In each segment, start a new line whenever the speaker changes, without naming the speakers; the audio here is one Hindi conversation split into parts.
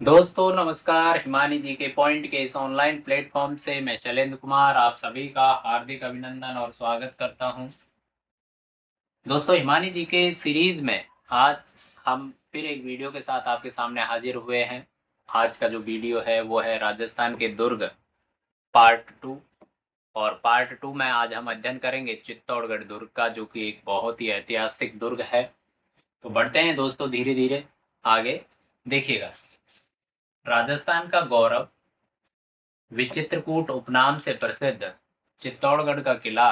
दोस्तों नमस्कार। हिमानी जी के पॉइंट के इस ऑनलाइन प्लेटफॉर्म से मैं शैलेंद्र कुमार आप सभी का हार्दिक अभिनंदन और स्वागत करता हूं। दोस्तों हिमानी जी के सीरीज में आज हम फिर एक वीडियो के साथ आपके सामने हाजिर हुए हैं। आज का जो वीडियो है वो है राजस्थान के दुर्ग पार्ट 2। और पार्ट 2 में आज हम अध्ययन करेंगे चित्तौड़गढ़ दुर्ग का, जो कि एक बहुत ही ऐतिहासिक दुर्ग है। तो बढ़ते हैं दोस्तों धीरे धीरे आगे। देखिएगा, राजस्थान का गौरव विचित्रकूट उपनाम से प्रसिद्ध चित्तौड़गढ़ का किला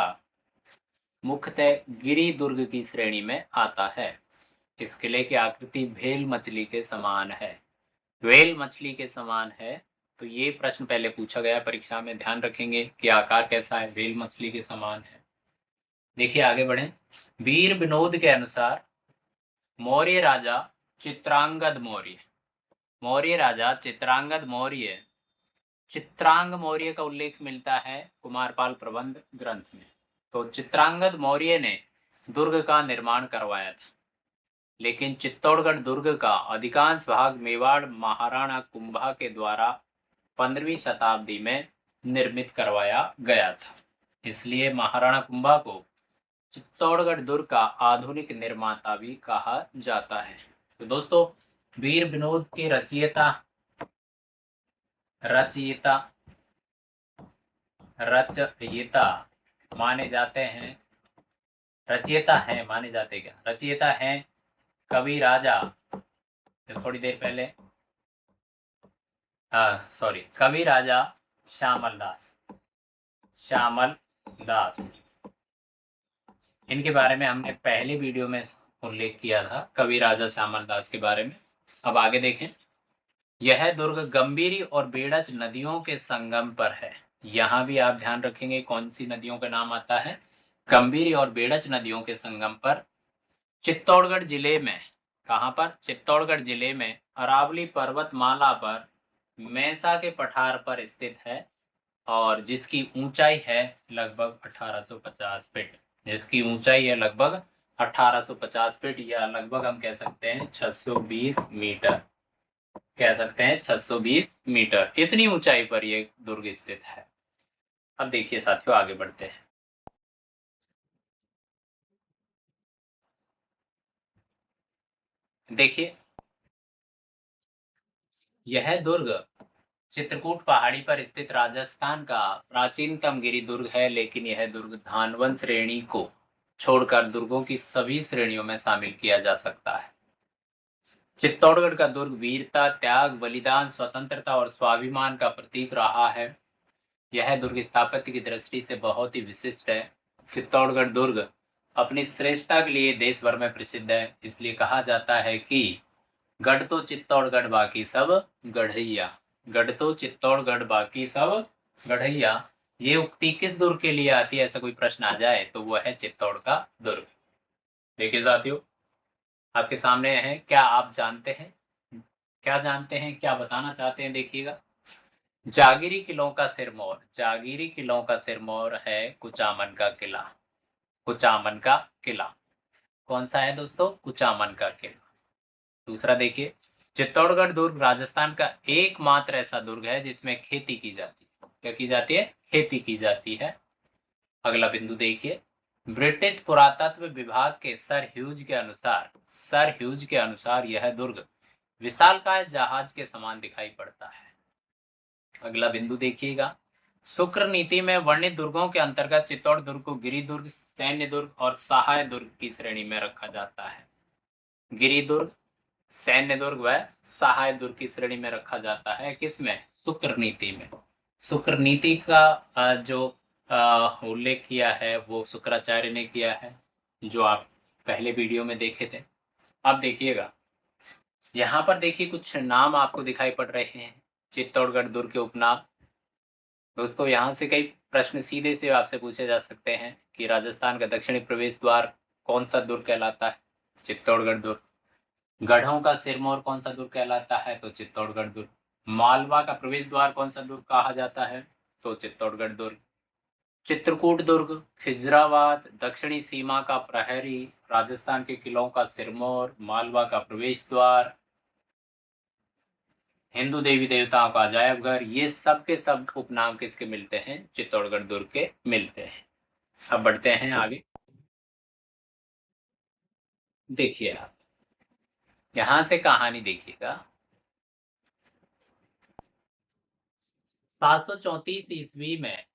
मुख्यतः गिरि दुर्ग की श्रेणी में आता है। इस किले की आकृति भेल मछली के समान है। व्हेल मछली के समान है। तो ये प्रश्न पहले पूछा गया परीक्षा में, ध्यान रखेंगे कि आकार कैसा है, व्हेल मछली के समान है। देखिए आगे बढ़े। वीर विनोद के अनुसार मौर्य राजा चित्रांगद मौर्य मौर्य राजा चित्रांगद मौर्य चित्रांग मौर्य का उल्लेख मिलता है कुमारपाल प्रबंध ग्रंथ में। तो चित्रांगद मौर्य ने दुर्ग का निर्माण करवाया था, लेकिन चित्तौड़गढ़ दुर्ग का अधिकांश भाग मेवाड़ महाराणा कुंभा के द्वारा 15वीं शताब्दी में निर्मित करवाया गया था। इसलिए महाराणा कुंभा को चित्तौड़गढ़ दुर्ग का आधुनिक निर्माता भी कहा जाता है। तो दोस्तों, वीर विनोद के रचयिता रचयिता रचयिता माने जाते हैं रचयिता हैं माने जाते क्या रचयिता हैं कवि राजा, तो थोड़ी देर पहले कवि राजा श्यामल दास। इनके बारे में हमने पहले वीडियो में उल्लेख किया था, कवि राजा श्यामल दास के बारे में। अब आगे देखें। यह दुर्ग गंभीरी और बेड़च नदियों के संगम पर है। यहाँ भी आप ध्यान रखेंगे कौन सी नदियों का नाम आता है, गंभीरी और बेड़च नदियों के संगम पर चित्तौड़गढ़ जिले में। कहाँ पर? चित्तौड़गढ़ जिले में अरावली पर्वतमाला पर मैसा के पठार पर स्थित है, और जिसकी ऊंचाई है लगभग 1850 फीट। जिसकी ऊंचाई है लगभग 1850 फीट, या लगभग हम कह सकते हैं 620 मीटर। कह सकते हैं 620 मीटर, इतनी ऊंचाई पर यह दुर्ग स्थित है। अब देखिए साथियों, आगे बढ़ते हैं। देखिए, यह दुर्ग चित्रकूट पहाड़ी पर स्थित राजस्थान का प्राचीनतम गिरि दुर्ग है, लेकिन यह दुर्ग धानवन श्रेणी को छोड़कर दुर्गों की सभी श्रेणियों में शामिल किया जा सकता है। चित्तौड़गढ़ का दुर्ग वीरता, त्याग, बलिदान, स्वतंत्रता और स्वाभिमान का प्रतीक रहा है। यह दुर्ग स्थापत्य की दृष्टि से बहुत ही विशिष्ट है। चित्तौड़गढ़ दुर्ग अपनी श्रेष्ठता के लिए देश भर में प्रसिद्ध है। इसलिए कहा जाता है कि गढ़ तो चित्तौड़गढ़ बाकी सब गढ़ैया। गढ़ तो चित्तौड़गढ़ बाकी सब गढ़ैया। ये उक्ति किस दुर्ग के लिए आती है, ऐसा कोई प्रश्न आ जाए तो वह है चित्तौड़ का दुर्ग। देखिए साथियों, आपके सामने है, क्या आप जानते हैं, क्या जानते हैं, क्या बताना चाहते हैं? देखिएगा, जागीरी किलों का सिरमौर। जागीरी किलों का सिरमौर है कुचामन का किला। कुचामन का किला कौन सा है दोस्तों? कुचामन का किला। दूसरा देखिए, चित्तौड़गढ़ दुर्ग राजस्थान का एकमात्र ऐसा दुर्ग है जिसमें खेती की जाती है। क्या की जाती है? खेती की जाती है। अगला बिंदु देखिए, ब्रिटिश पुरातत्व विभाग के सर ह्यूज के अनुसार यह दुर्ग विशालकाय जहाज के समान दिखाई पड़ता है। अगला बिंदु देखिएगा, शुक्र नीति में वर्णित दुर्गों के अंतर्गत चित्तौड़ दुर्ग को गिरि दुर्ग, सैन्य दुर्ग और सहाय दुर्ग की श्रेणी में रखा जाता है। गिरि दुर्ग, सैन्य दुर्ग व सहाय दुर्ग की श्रेणी में रखा जाता है। किसमें? शुक्र नीति में। शुक्र नीति का जो उल्लेख किया है वो शुक्राचार्य ने किया है, जो आप पहले वीडियो में देखे थे। अब देखिएगा, यहाँ पर देखिए कुछ नाम आपको दिखाई पड़ रहे हैं चित्तौड़गढ़ दुर्ग के उपनाम। दोस्तों, यहाँ से कई प्रश्न सीधे से आपसे पूछे जा सकते हैं कि राजस्थान का दक्षिणी प्रवेश द्वार कौन सा दुर्ग कहलाता है? चित्तौड़गढ़ दुर्ग। गढ़ों का सिरमौर कौन सा दुर्ग कहलाता है? तो चित्तौड़गढ़ दुर्ग। मालवा का प्रवेश द्वार कौन सा दुर्ग कहा जाता है? तो चित्तौड़गढ़ दुर्ग। चित्रकूट दुर्ग, खिजराबाद, दक्षिणी सीमा का प्रहरी, राजस्थान के किलों का सिरमौर, मालवा का प्रवेश द्वार, हिंदू देवी देवताओं का अजायब घर, ये सब के सब उपनाम किसके मिलते हैं? चित्तौड़गढ़ दुर्ग के मिलते हैं। अब बढ़ते हैं आगे। देखिए आप यहां से कहानी देखिएगा। 734 ईस्वी में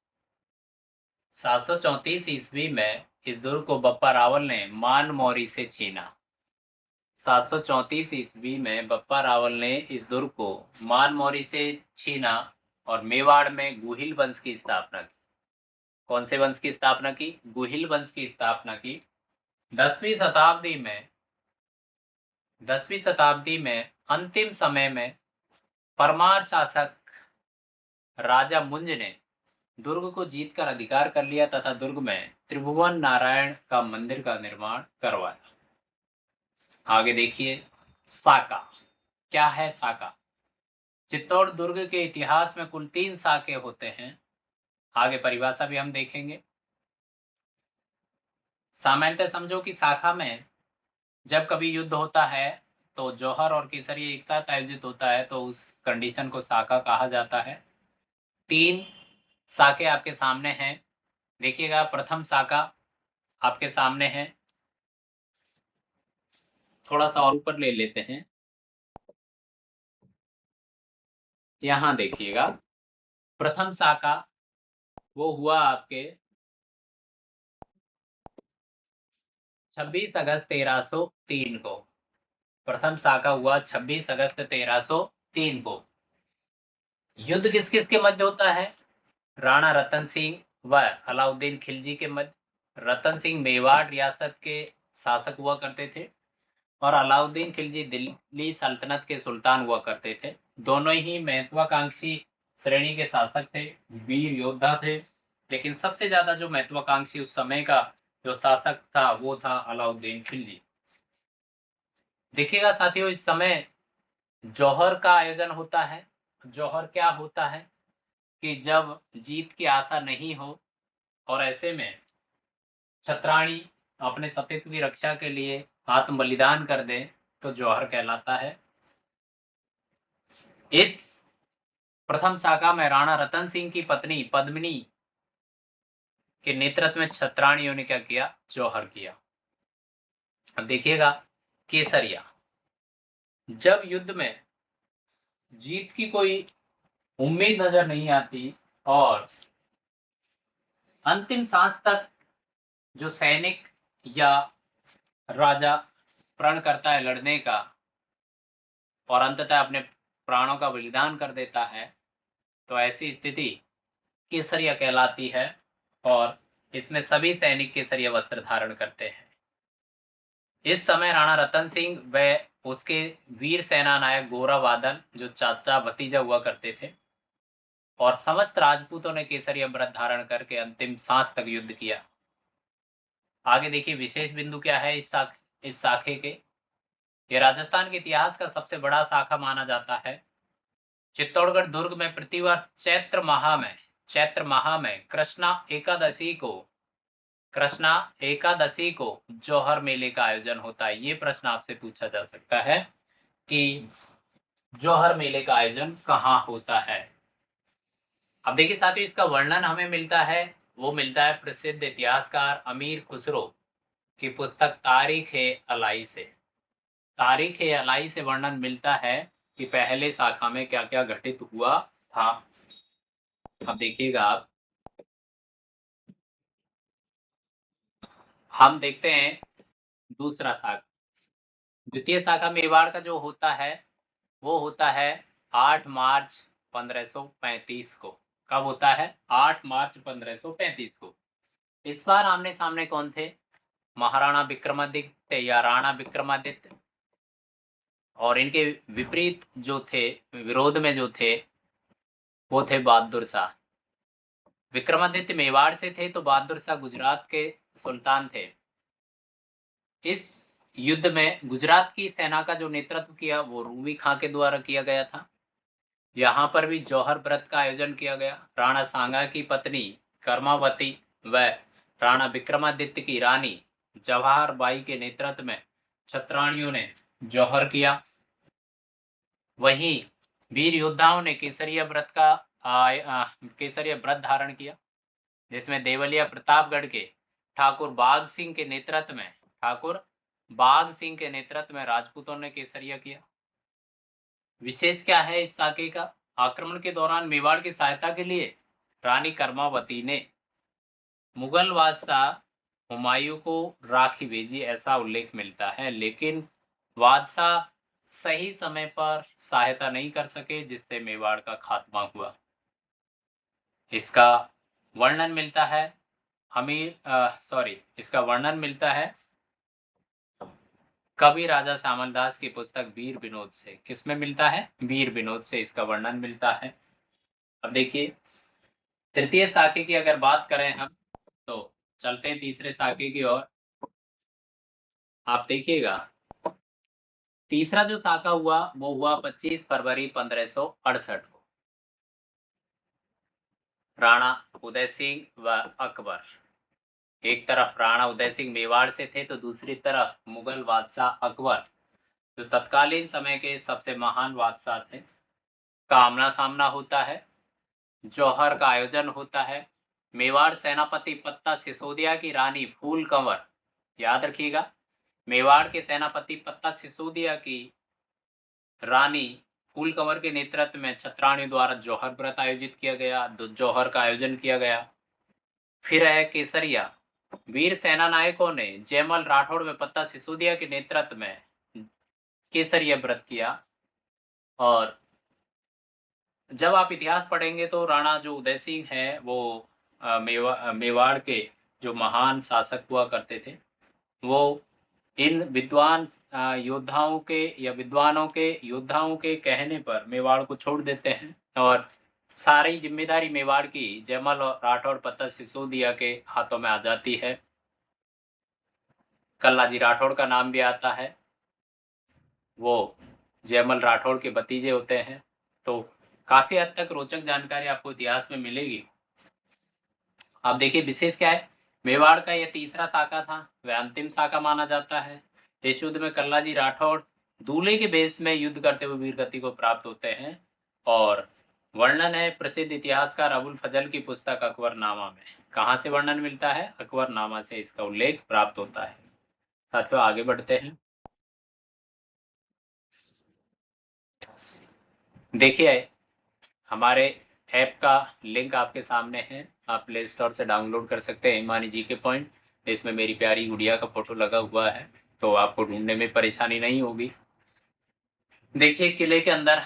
734 ईस्वी में इस दुर्ग को बप्पा रावल ने मान मौरी से छीना। 734 ईस्वी में बप्पा रावल ने इस दुर्ग को मान मौरी से छीना और मेवाड़ में गुहिल वंश की स्थापना की। कौन से वंश की स्थापना की? गुहिल वंश की स्थापना की। 10वीं शताब्दी में 10वीं शताब्दी में अंतिम समय में परमार शासक राजा मुंज ने दुर्ग को जीतकर अधिकार कर लिया तथा दुर्ग में त्रिभुवन नारायण का मंदिर का निर्माण करवाया। आगे देखिए, साका क्या है? साका चित्तौड़ दुर्ग के इतिहास में कुल 3 साके होते हैं। आगे परिभाषा भी हम देखेंगे। सामान्यतः समझो कि शाखा में जब कभी युद्ध होता है तो जौहर और केसरिया एक साथ आयोजित होता है, तो उस कंडीशन को शाखा कहा जाता है। 3 साके आपके सामने हैं, देखिएगा। प्रथम शाखा आपके सामने है, थोड़ा सा और ऊपर ले लेते हैं। यहां देखिएगा, प्रथम शाखा वो हुआ आपके 26 अगस्त 1303 को। प्रथम शाखा हुआ 26 अगस्त 1303 को। युद्ध किस किस के मध्य होता है? राणा रतन सिंह व अलाउद्दीन खिलजी के मध्य। रतन सिंह मेवाड़ रियासत के शासक हुआ करते थे और अलाउद्दीन खिलजी दिल्ली सल्तनत के सुल्तान हुआ करते थे। दोनों ही महत्वाकांक्षी श्रेणी के शासक थे, वीर योद्धा थे, लेकिन सबसे ज्यादा जो महत्वाकांक्षी उस समय का जो शासक था वो था अलाउद्दीन खिलजी। देखिएगा साथियों, इस समय जौहर का आयोजन होता है। जौहर क्या होता है कि जब जीत की आशा नहीं हो और ऐसे में छत्राणी अपने सतीत्व की रक्षा के लिए आत्म बलिदान कर दे तो जौहर कहलाता है। इस प्रथम शाखा में राणा रतन सिंह की पत्नी पद्मिनी के नेतृत्व में छत्राणियों ने क्या किया? जौहर किया। अब देखिएगा, केसरिया जब युद्ध में जीत की कोई उम्मीद नजर नहीं आती और अंतिम सांस तक जो सैनिक या राजा प्रण करता है लड़ने का और अंततः अपने प्राणों का बलिदान कर देता है, तो ऐसी स्थिति केसरिया कहलाती है और इसमें सभी सैनिक केसरिया वस्त्र धारण करते हैं। इस समय राणा रतन सिंह व उसके वीर सेना नायक गोरा बादल जो चाचा भतीजा हुआ करते थे और समस्त राजपूतों ने केसरिया व्रत धारण करके अंतिम सांस तक युद्ध किया। आगे देखिए, विशेष बिंदु क्या है इस शाखे के। ये राजस्थान के इतिहास का सबसे बड़ा शाखा माना जाता है। चित्तौड़गढ़ दुर्ग में प्रतिवर्ष चैत्र माह में कृष्णा एकादशी को जौहर मेले का आयोजन होता है। ये प्रश्न आपसे पूछा जा सकता है कि जौहर मेले का आयोजन कहाँ होता है। अब देखिए साथियों, इसका वर्णन हमें मिलता है, वो मिलता है प्रसिद्ध इतिहासकार अमीर खुसरो की पुस्तक तारीख-ए-अलाई से। तारीख-ए-अलाई से वर्णन मिलता है कि पहले शाखा में क्या क्या घटित हुआ था। अब देखिएगा आप, हम देखते हैं दूसरा शाखा। द्वितीय शाखा मेवाड़ का जो होता है वो होता है 8 मार्च 1535 को। कब होता है? 8 मार्च 1535 को। इस बार आमने सामने कौन थे? महाराणा विक्रमादित्य या राणा विक्रमादित्य, और इनके विपरीत जो थे, विरोध में जो थे, वो थे बहादुर शाह। विक्रमादित्य मेवाड़ से थे तो बहादुर शाह गुजरात के सुल्तान थे। इस युद्ध में गुजरात की सेना का जो नेतृत्व किया वो रूमी खां के द्वारा किया गया था। यहाँ पर भी जौहर व्रत का आयोजन किया गया। राणा सांगा की पत्नी कर्मावती व राणा विक्रमादित्य की रानी जवाहर बाई के नेतृत्व में छत्राणियों ने जौहर किया। वहीं वीर योद्धाओं ने केसरिया व्रत धारण किया, जिसमें देवलिया प्रतापगढ़ के ठाकुर बाघ सिंह के नेतृत्व में राजपूतों ने केसरिया किया। विशेष क्या है इस साके का? आक्रमण के दौरान मेवाड़ की सहायता के लिए रानी कर्मावती ने मुगल बादशाह हुमायूं को राखी भेजी, ऐसा उल्लेख मिलता है, लेकिन बादशाह सही समय पर सहायता नहीं कर सके, जिससे मेवाड़ का खात्मा हुआ। इसका वर्णन मिलता है इसका वर्णन मिलता है कवि राजा श्यामल दास की पुस्तक वीर विनोद से। किसमें मिलता है? वीर विनोद से इसका वर्णन मिलता है। अब देखिए, तृतीय साके की अगर बात करें हम, तो चलते हैं तीसरे साके की ओर। आप देखिएगा, तीसरा जो साका हुआ वो हुआ 25 फरवरी 1568 को। राणा उदय सिंह व अकबर, एक तरफ राणा उदय सिंह मेवाड़ से थे, तो दूसरी तरफ मुगल बादशाह अकबर, जो तत्कालीन समय के सबसे महान बादशाह थे, का आमना सामना होता है। जौहर का आयोजन होता है। मेवाड़ सेनापति पत्ता सिसोदिया की रानी फूल कंवर, याद रखिएगा, मेवाड़ के सेनापति पत्ता सिसोदिया की रानी फूल कंवर के नेतृत्व में छत्राणियों द्वारा जौहर व्रत आयोजित किया गया, जौहर का आयोजन किया गया। फिर है केसरिया। वीर सेना नायकों ने जयमल राठौड़ व पत्ता सिसोदिया के नेतृत्व में केसरिया व्रत किया। और जब आप इतिहास पढ़ेंगे तो राणा जो उदय सिंह है वो मेवाड़ के जो महान शासक हुआ करते थे, वो इन विद्वान योद्धाओं के कहने पर मेवाड़ को छोड़ देते हैं, और सारी जिम्मेदारी मेवाड़ की जयमल और राठौड़ पत्ता सिसोदिया के हाथों में आ जाती है। कल्लाजी राठौड़ का नाम भी आता है, वो जयमल राठौड़ के भतीजे होते हैं। तो काफी हद तक रोचक जानकारी आपको इतिहास में मिलेगी। अब देखिए, विशेष क्या है, मेवाड़ का यह तीसरा साका था, वह अंतिम साका माना जाता है। इस युद्ध में कल्लाजी राठौड़ दूल्हे के भेष में युद्ध करते हुए वीरगति को प्राप्त होते हैं, और वर्णन है प्रसिद्ध इतिहासकार अबुल फजल की पुस्तक अकबरनामा में। कहाँ से वर्णन मिलता है? अकबरनामा से इसका उल्लेख प्राप्त होता है। साथियों, आगे बढ़ते हैं। देखिए, हमारे ऐप का लिंक आपके सामने है, आप प्ले स्टोर से डाउनलोड कर सकते हैं, हिमानी जी के पॉइंट। इसमें मेरी प्यारी गुड़िया का फोटो लगा हुआ है, तो आपको ढूंढने में परेशानी नहीं होगी। देखिए, किले के अंदर,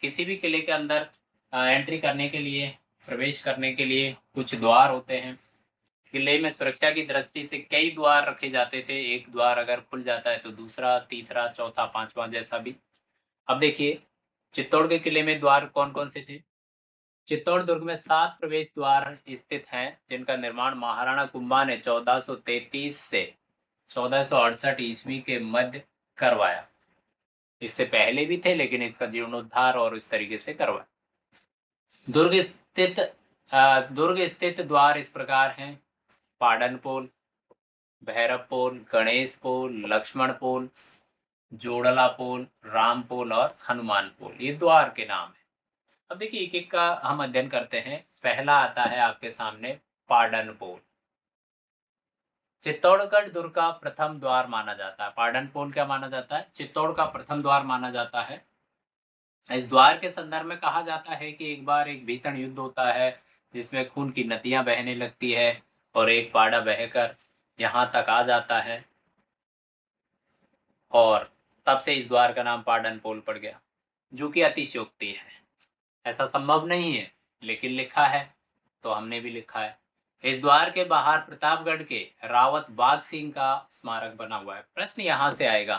किसी भी किले के अंदर एंट्री करने के लिए, प्रवेश करने के लिए कुछ द्वार होते हैं। किले में सुरक्षा की दृष्टि से कई द्वार रखे जाते थे। एक द्वार अगर खुल जाता है तो दूसरा, तीसरा, चौथा, पांचवा, जैसा भी। अब देखिए, चित्तौड़ के किले में द्वार कौन कौन से थे? चित्तौड़ दुर्ग में 7 प्रवेश द्वार स्थित हैं, जिनका निर्माण महाराणा कुंभा ने 1433 से 1468 ईस्वी के मध्य करवाया। इससे पहले भी थे, लेकिन इसका जीर्णोद्धार और इस तरीके से करवाया। दुर्ग स्थित द्वार इस प्रकार हैं: पाडन पोल, भैरव पोल, गणेश पोल, लक्ष्मण पोल, जोड़ला पोल, राम पोल और हनुमान पोल, ये द्वार के नाम है। अब देखिए, एक एक का हम अध्ययन करते हैं। पहला आता है आपके सामने पाडन पोल। चित्तौड़गढ़ दुर्ग का प्रथम द्वार माना जाता है। पाडन पोल क्या माना जाता है? चित्तौड़ का प्रथम द्वार माना जाता है। इस द्वार के संदर्भ में कहा जाता है कि एक बार एक भीषण युद्ध होता है, जिसमें खून की नदियां बहने लगती है, और एक पाड़ा बहकर यहाँ तक आ जाता है, और तब से इस द्वार का नाम पाडन पोल पड़ गया, जो कि अतिशयोक्ति है। ऐसा संभव नहीं है, लेकिन लिखा है, तो हमने भी लिखा है। इस द्वार के बाहर प्रतापगढ़ के रावत बाघ सिंह का स्मारक बना हुआ है। प्रश्न यहाँ से आएगा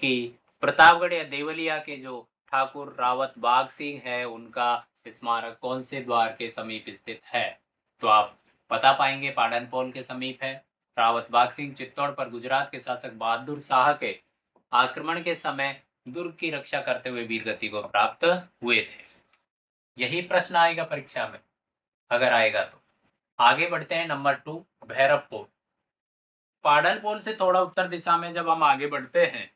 कि प्रतापगढ़ या देवलिया के जो ठाकुर रावत बाघ सिंह है, उनका स्मारक कौन से द्वार के समीप स्थित है? तो आप बता पाएंगे, पाडनपोल के समीप है। रावत बाघ सिंह चित्तौड़ पर गुजरात के शासक बहादुर शाह के आक्रमण के समय दुर्ग की रक्षा करते हुए वीरगति को प्राप्त हुए थे। यही प्रश्न आएगा परीक्षा में, अगर आएगा तो। आगे बढ़ते हैं, नंबर 2, भैरव पोल। पाडल पोल से थोड़ा उत्तर दिशा में जब हम आगे बढ़ते हैं,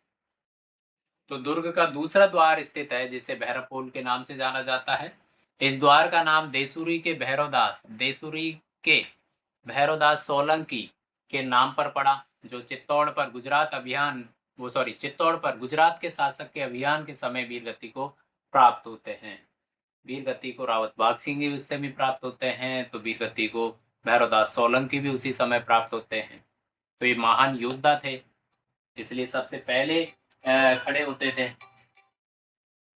तो दुर्ग का दूसरा द्वार स्थित है जिसे भैरवपोल के नाम से जाना जाता है। इस द्वार का नाम देसूरी के भैरवदास सोलंकी के नाम पर पड़ा, जो चित्तौड़ पर गुजरात के शासक के अभियान के समय वीरगति को प्राप्त होते हैं। वीरगति को रावत बाग सिंह भी उससे भी प्राप्त होते हैं, तो वीरगति को भैरवदास सोलंकी भी उसी समय प्राप्त होते हैं। तो ये महान योद्धा थे, इसलिए सबसे पहले खड़े होते थे।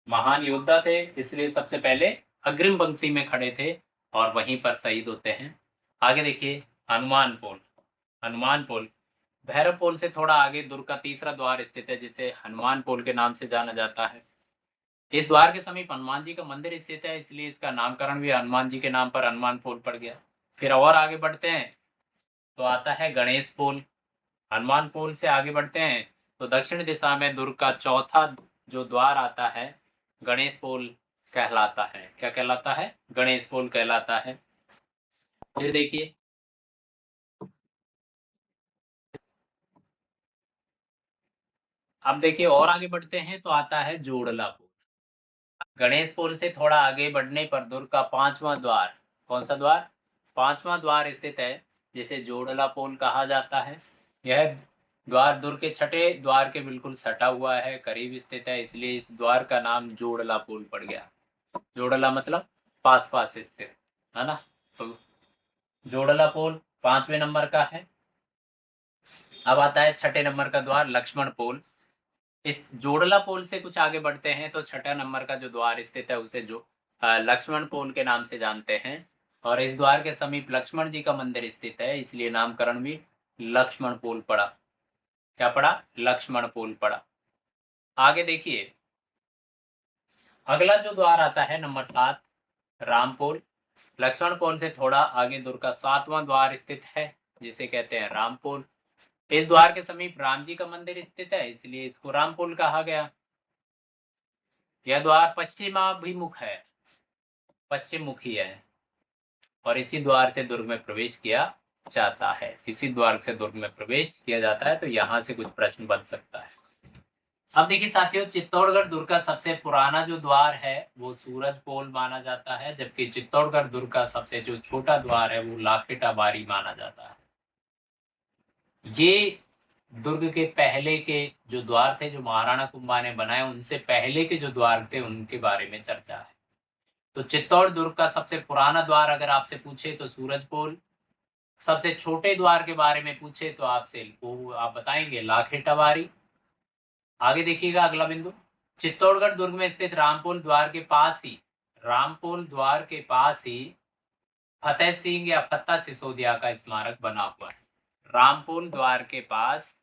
महान योद्धा थे, इसलिए सबसे पहले अग्रिम पंक्ति में खड़े थे और वहीं पर शहीद होते हैं। आगे देखिए, हनुमान पोल। हनुमान पोल भैरवपोल से थोड़ा आगे दुर्ग का तीसरा द्वार स्थित है, जिसे हनुमान पोल के नाम से जाना जाता है। इस द्वार के समीप हनुमान जी का मंदिर स्थित है, इसलिए इसका नामकरण भी हनुमान जी के नाम पर हनुमान पोल पड़ गया। फिर और आगे बढ़ते हैं तो आता है गणेश पोल। हनुमान पोल से आगे बढ़ते हैं तो दक्षिण दिशा में दुर्ग का चौथा जो द्वार आता है गणेश पोल कहलाता है। क्या कहलाता है? गणेश पोल कहलाता है। फिर देखिए, अब देखिए और आगे बढ़ते हैं तो आता है जोड़ला पोल। गणेश पोल से थोड़ा आगे बढ़ने पर दुर्ग का पांचवा द्वार, कौन सा द्वार? पांचवा द्वार स्थित है, जिसे जोड़ला पोल कहा जाता है। यह द्वार दुर्ग के छठे द्वार के बिल्कुल सटा हुआ है, करीब स्थित है, इसलिए इस द्वार का नाम जोड़ला पोल पड़ गया। जोड़ला मतलब पास पास स्थित, है ना। तो जोड़ला पोल 5वें नंबर का है। अब आता है छठे नंबर का द्वार लक्ष्मण पोल। इस जोड़ला पोल से कुछ आगे बढ़ते हैं तो छठा नंबर का जो द्वार स्थित है उसे जो लक्ष्मण पोल के नाम से जानते हैं, और इस द्वार के समीप लक्ष्मण जी का मंदिर स्थित है, इसलिए नामकरण भी लक्ष्मण पोल पड़ा। क्या पड़ा? लक्ष्मण पोल पड़ा। आगे देखिए, अगला जो द्वार आता है नंबर 7, रामपोल। लक्ष्मण पोल से थोड़ा आगे दुर्ग का 7वां द्वार स्थित है, जिसे कहते हैं रामपोल। इस द्वार के समीप राम जी का मंदिर स्थित है, इसलिए इसको रामपोल कहा गया। यह द्वार पश्चिमाभिमुख है, पश्चिम मुखी है, और इसी द्वार से दुर्ग में प्रवेश किया जाता है। इसी द्वार से दुर्ग में प्रवेश किया जाता है, तो यहाँ से कुछ प्रश्न बन सकता है। अब देखिए साथियों, चित्तौड़गढ़ दुर्ग का सबसे पुराना जो द्वार है वो सूरज पोल माना जाता है, जबकि चित्तौड़गढ़ दुर्ग का सबसे जो छोटा द्वार है वो लाखेटा बारी माना जाता है। ये दुर्ग के पहले के जो द्वार थे जो महाराणा कुंभा ने बनाए, उनसे पहले के जो द्वार थे उनके बारे में चर्चा है। तो चित्तौड़ दुर्ग का सबसे पुराना द्वार अगर आपसे पूछे तो सूरजपोल, सबसे छोटे द्वार के बारे में पूछे तो आपसे वो आप बताएंगे लाखेटा बारी। आगे देखिएगा अगला बिंदु, चित्तौड़गढ़ दुर्ग में स्थित रामपोल द्वार के पास ही फतेह सिंह या फत्ता सिसोदिया का स्मारक बना हुआ है। रामपोल द्वार के पास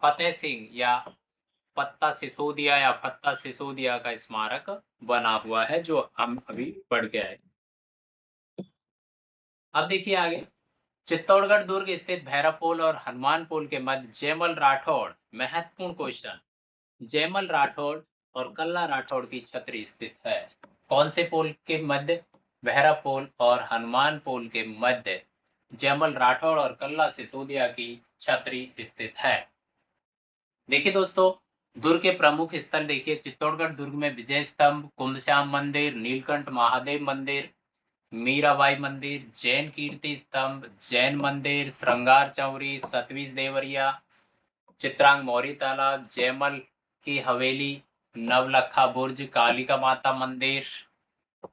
फतेह सिंह या फत्ता सिसोदिया का स्मारक बना हुआ है, जो हम अभी पढ़ के आए। अब देखिए आगे, चित्तौड़गढ़ दुर्ग स्थित भैरवपोल और हनुमान पोल के मध्य जयमल राठौड़, महत्वपूर्ण क्वेश्चन, जयमल राठौड़ और कल्ला राठौड़ की छतरी स्थित है। कौन से पोल के मध्य? भैरवपोल और हनुमान पोल के मध्य जयमल राठौड़ और कल्ला सिसोदिया की छतरी स्थित है। देखिए दोस्तों, दुर्ग के प्रमुख स्थल देखिए, चित्तौड़गढ़ दुर्ग में विजय स्तंभ, कुंभश्याम मंदिर, नीलकंठ महादेव मंदिर, मीराबाई मंदिर, जैन कीर्ति स्तंभ, जैन मंदिर, श्रृंगार चौरी, सतवीस देवरिया, चित्रांग मौर्य तालाब, जयमल की हवेली, नवलखा बुर्ज, कालिका माता मंदिर,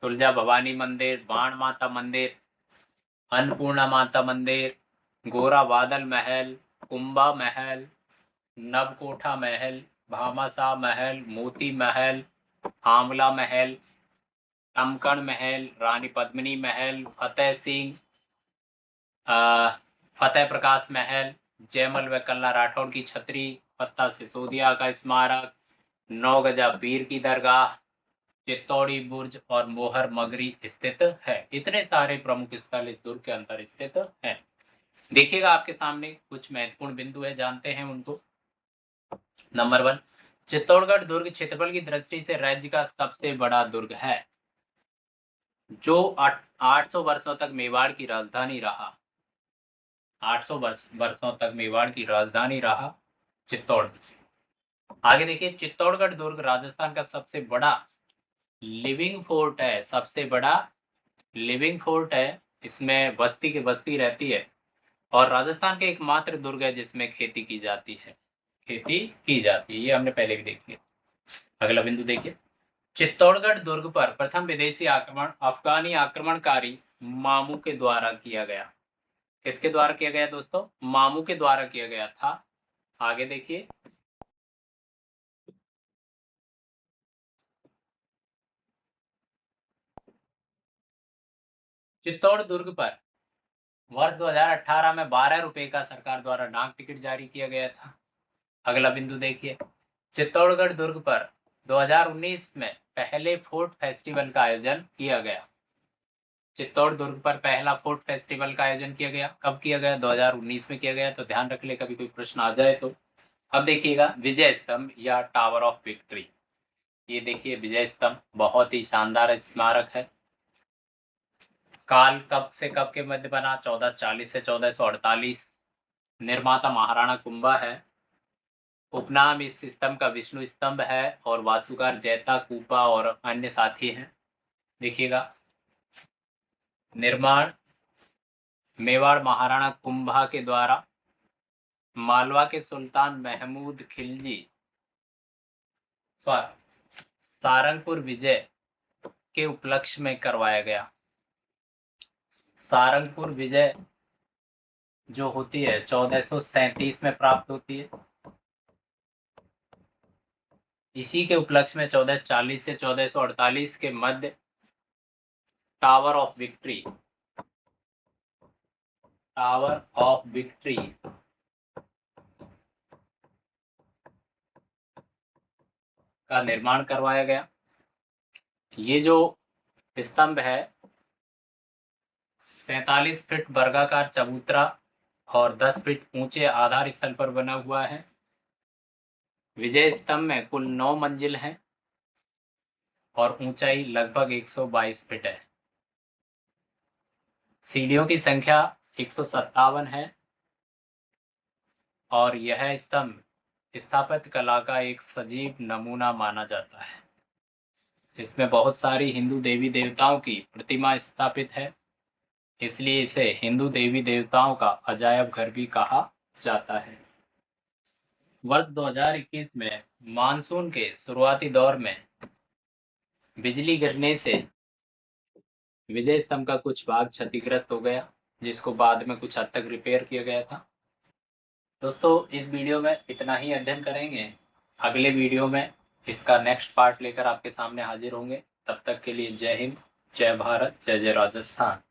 तुलजा भवानी मंदिर, बाण माता मंदिर, अन्नपूर्णा माता मंदिर, गोरा बादल महल, कुंभा महल, नवकोठा महल, भामाशाह महल, मोती महल, आमला महल, टमकण महल, रानी पद्मिनी महल, फतेह प्रकाश महल, जयमल व कल्ला राठौड़ की छतरी, फत्ता सिसोदिया का स्मारक, 9 गजा पीर की दरगाह, चित्तौड़ी बुर्ज और मोहर मगरी स्थित है। इतने सारे प्रमुख स्थल इस दुर्ग के अंदर स्थित हैं। देखिएगा आपके सामने कुछ महत्वपूर्ण बिंदु है, जानते हैं उनको। नंबर 1, चित्तौड़गढ़ दुर्ग क्षेत्रफल की दृष्टि से राज्य का सबसे बड़ा दुर्ग है, जो 800 वर्षों तक मेवाड़ की राजधानी रहा। 800 वर्षों तक मेवाड़ की राजधानी रहा चित्तौड़। आगे देखिए, चित्तौड़गढ़ दुर्ग राजस्थान का सबसे बड़ा लिविंग फोर्ट है, सबसे बड़ा लिविंग फोर्ट है। इसमें बस्ती की बस्ती रहती है और राजस्थान के एकमात्र दुर्ग है जिसमें खेती की जाती है, खेती की जाती है। ये हमने पहले भी देख लिया। अगला बिंदु देखिए, चित्तौड़गढ़ दुर्ग पर प्रथम विदेशी आक्रमण अफगानी आक्रमणकारी मामू के द्वारा किया गया। किसके द्वारा किया गया दोस्तों? मामू के द्वारा किया गया था। आगे देखिए, चित्तौड़ दुर्ग पर वर्ष 2018 में 12 रुपए का सरकार द्वारा डाक टिकट जारी किया गया था। अगला बिंदु देखिए, चित्तौड़गढ़ दुर्ग पर 2019 में पहले फोर्ट फेस्टिवल का आयोजन किया गया। चित्तौड़ दुर्ग पर पहला फोर्ट फेस्टिवल का आयोजन किया गया। कब किया गया? 2019 में किया गया। तो ध्यान रख ले, कभी कोई प्रश्न आ जाए तो। अब देखिएगा, विजय स्तंभ या टावर ऑफ विक्ट्री। ये देखिए विजय स्तंभ, बहुत ही शानदार स्मारक है। काल कब से कब के मध्य बना? 1440 से 1448। निर्माता महाराणा कुंभा है। उपनाम इस स्तंभ का विष्णु स्तंभ है और वास्तुकार जैता कूपा और अन्य साथी हैं। देखिएगा, निर्माण मेवाड़ महाराणा कुंभा के द्वारा मालवा के सुल्तान महमूद खिलजी पर सारंगपुर विजय के उपलक्ष्य में करवाया गया। सारंगपुर विजय जो होती है 1437 में प्राप्त होती है। इसी के उपलक्ष्य में 1440 से 1448 के मध्य tower of victory, tower of victory का निर्माण करवाया गया। ये जो स्तंभ है 47 फीट वर्गाकार चबूतरा और 10 फीट ऊंचे आधार स्थल पर बना हुआ है। विजय स्तंभ में कुल 9 मंजिल हैं और ऊंचाई लगभग 122 फीट है। सीढ़ियों की संख्या 157 है और यह स्तंभ स्थापत्य कला का एक सजीव नमूना माना जाता है। इसमें बहुत सारी हिंदू देवी देवताओं की प्रतिमा स्थापित है, इसलिए इसे हिंदू देवी देवताओं का अजायब घर भी कहा जाता है। वर्ष 2021 में मानसून के शुरुआती दौर में बिजली गिरने से विजय स्तंभ का कुछ भाग क्षतिग्रस्त हो गया, जिसको बाद में कुछ हद तक रिपेयर किया गया था। दोस्तों, इस वीडियो में इतना ही अध्ययन करेंगे। अगले वीडियो में इसका नेक्स्ट पार्ट लेकर आपके सामने हाजिर होंगे। तब तक के लिए जय हिंद, जय भारत, जय जय राजस्थान।